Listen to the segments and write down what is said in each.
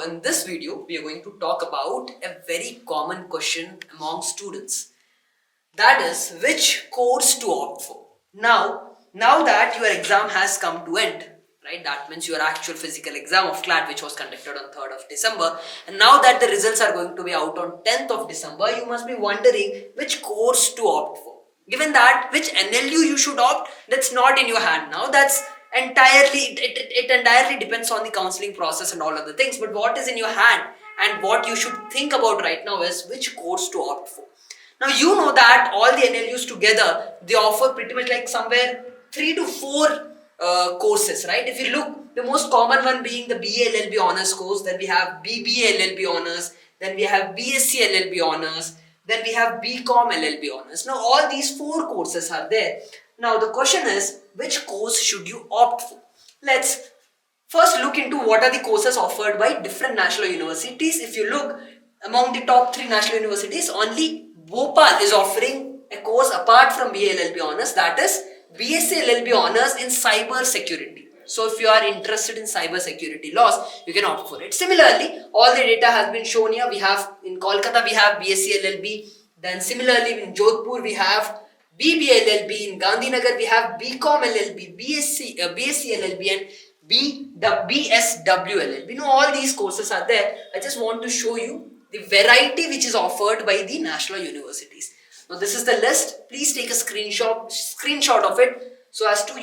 in this video, we are going to talk about a very common question among students. That is, which course to opt for. Now that your exam has come to end, right? That means your actual physical exam of CLAT, which was conducted on 3rd of December. And now that the results are going to be out on 10th of December, you must be wondering which course to opt for. Given that, which NLU you should opt, that's not in your hand now. That's entirely, it entirely depends on the counseling process and all other things. But what is in your hand and what you should think about right now is which course to opt for. Now you know that all the NLUs together, they offer pretty much like somewhere 3 to 4 courses, right? If you look, the most common one being the BA LLB Honours course, then we have BBA LLB Honours, then we have BSc LLB Honours, then we have BCom LLB Honours. Now all these 4 courses are there. Now the question is, which course should you opt for? Let's first look into what are the courses offered by different national universities. If you look among the top 3 national universities, only Bhopal is offering a course apart from BA LLB Honours, that is BSc LLB Honours in Cyber Security. So if you are interested in cyber security laws, you can opt for it. Similarly, all the data has been shown here. We have in Kolkata, we have BSc LLB. Then similarly in Jodhpur, we have BBA LLB. In Gandhinagar, we have BCom LLB, BSc LLB and BSW LLB. You know, all these courses are there. I just want to show you the variety which is offered by the national universities. Now this is the list. Please take a screenshot of it so as to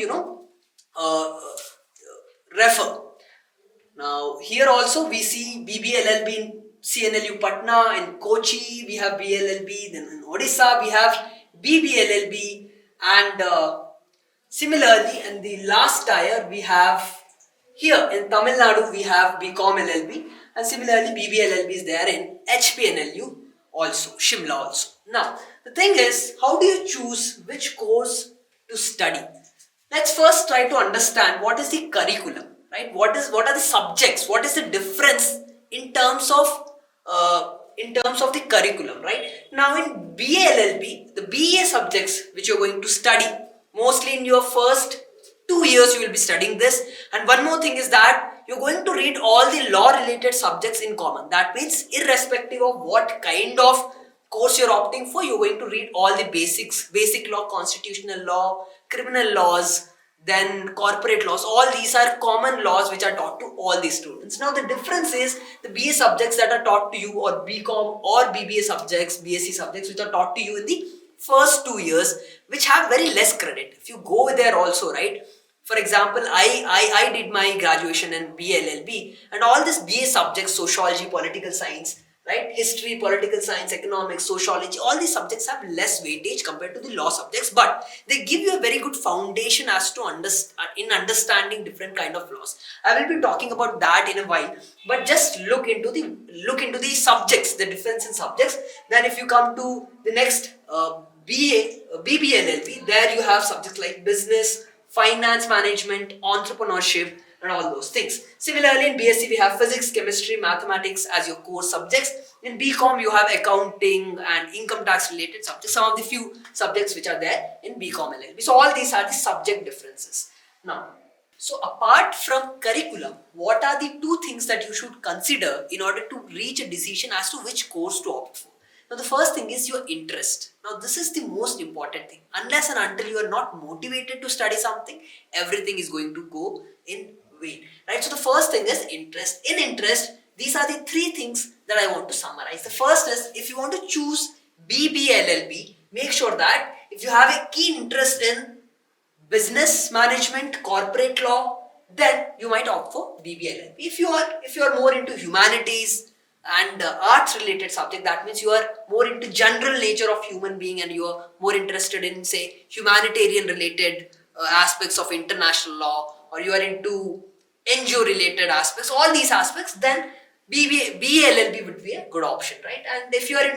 refer. Now here also we see BBLLB in CNLU Patna, in Kochi we have BLLB, then in Odisha we have BBLLB, and similarly in the last tier we have here in Tamil Nadu we have BCom LLB, and similarly BBLLB is there in HPNLU also, Shimla also. Now the thing is, how do you choose which course to study? Let's first try to understand what is the curriculum, right? What are the subjects? What is the difference in terms of the curriculum, right? Now in BLLB, the BA subjects which you're going to study, mostly in your first 2 years you will be studying this. And one more thing is that you're going to read all the law related subjects in common. That means irrespective of what kind of course you're opting for, you're going to read all the basic law, constitutional law, criminal laws, then corporate laws. All these are common laws which are taught to all the students. Now the difference is the BA subjects that are taught to you, or BCom or BBA subjects, BSc subjects which are taught to you in the first 2 years, which have very less credit. If you go there also, right? For example, I did my graduation in BLLB, and all these BA subjects, sociology, political science, right? History, political science, economics, sociology, all these subjects have less weightage compared to the law subjects, but they give you a very good foundation as to understanding different kind of laws. I will be talking about that in a while, but just look into the subjects, the difference in subjects. Then if you come to the next BBLLB, there you have subjects like business, finance management, entrepreneurship, and all those things. Similarly, in BSc we have physics, chemistry, mathematics as your core subjects. In BCom you have accounting and income tax related subjects, some of the few subjects which are there in BCom LLB. So all these are the subject differences. Now, so apart from curriculum, what are the 2 things that you should consider in order to reach a decision as to which course to opt for? Now the first thing is your interest. Now this is the most important thing. Unless and until you are not motivated to study something, everything is going to go in vain, right? So the first thing is interest. In interest, these are the 3 things that I want to summarize. The first is, if you want to choose BBLLB, make sure that if you have a keen interest in business management, corporate law, then you might opt for BBLLB. If you are more into humanities and arts related subject, that means you are more into general nature of human being and you are more interested in, say, humanitarian related aspects of international law, or you are into NGO related aspects, all these aspects, then BLLB would be a good option, right? And if you're a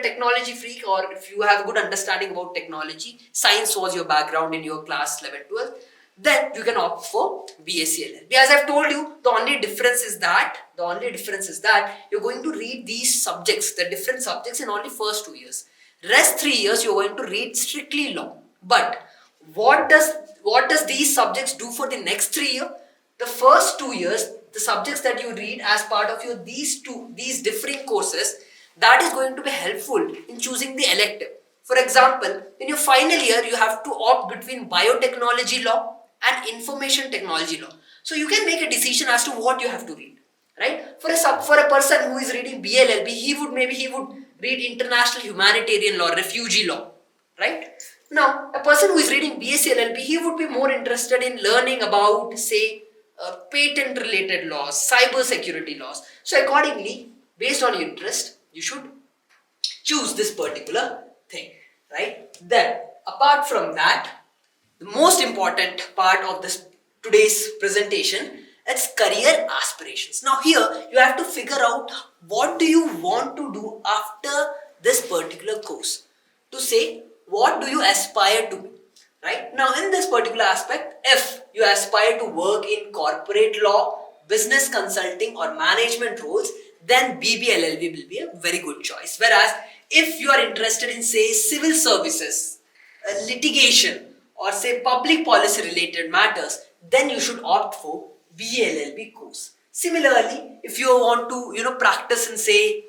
technology freak, or if you have a good understanding about technology, science was your background in your class 11, 12, then you can opt for BSc LLB. As I've told you, the only difference is that you're going to read these subjects, the different subjects, in only first 2 years. Rest 3 years you're going to read strictly law. But what does these subjects do for the next 3 years? The first 2 years, the subjects that you read as part of your these different courses, that is going to be helpful in choosing the elective. For example, in your final year, you have to opt between biotechnology law and information technology law. So you can make a decision as to what you have to read, right? For a person who is reading BLLB, he would read international humanitarian law, refugee law, right? Now, a person who is reading BSc LLB, he would be more interested in learning about, say, patent related laws, cyber security laws. So accordingly, based on your interest, you should choose this particular thing, right? Then, apart from that, the most important part of this today's presentation, it's career aspirations. Now here, you have to figure out what do you want to do after this particular course. To say, what do you aspire to be? Right? Now in this particular aspect, if you aspire to work in corporate law, business consulting or management roles, then BBLLB will be a very good choice. Whereas if you are interested in, say, civil services, litigation, or say public policy related matters, then you should opt for BLLB course. Similarly, if you want to practice in, say,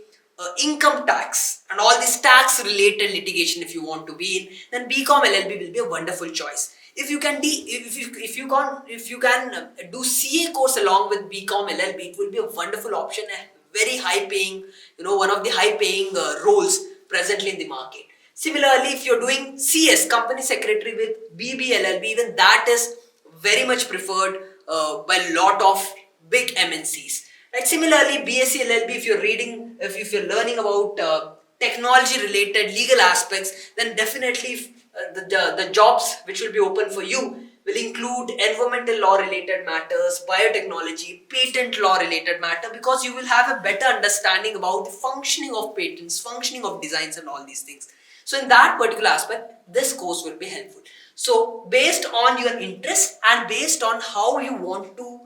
income tax and all this tax related litigation, if you want to be in, then BCom LLB will be a wonderful choice. If you can if you can do CA course along with BCom LLB, it will be a wonderful option and very high paying, one of the high paying roles presently in the market. Similarly, if you're doing CS, company secretary with BBLLB, even that is very much preferred by a lot of big MNCs. Right? Similarly, BSc LLB, if you're learning about technology related legal aspects, then definitely the jobs which will be open for you will include environmental law related matters, biotechnology, patent law related matter, because you will have a better understanding about the functioning of patents, functioning of designs and all these things. So in that particular aspect, this course will be helpful. So based on your interest and based on how you want to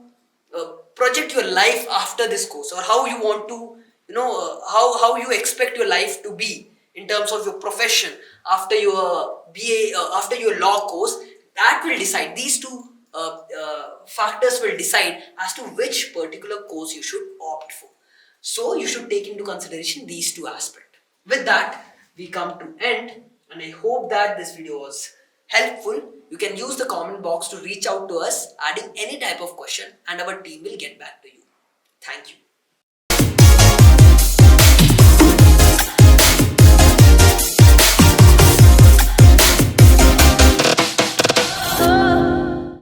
project your life after this course, or how you want to, how you expect your life to be in terms of your profession after your BA, after your law course, that will decide, these two factors will decide as to which particular course you should opt for. So you should take into consideration these two aspects. With that, we come to end, and I hope that this video was helpful. You can use the comment box to reach out to us, adding any type of question, and our team will get back to you. Thank you.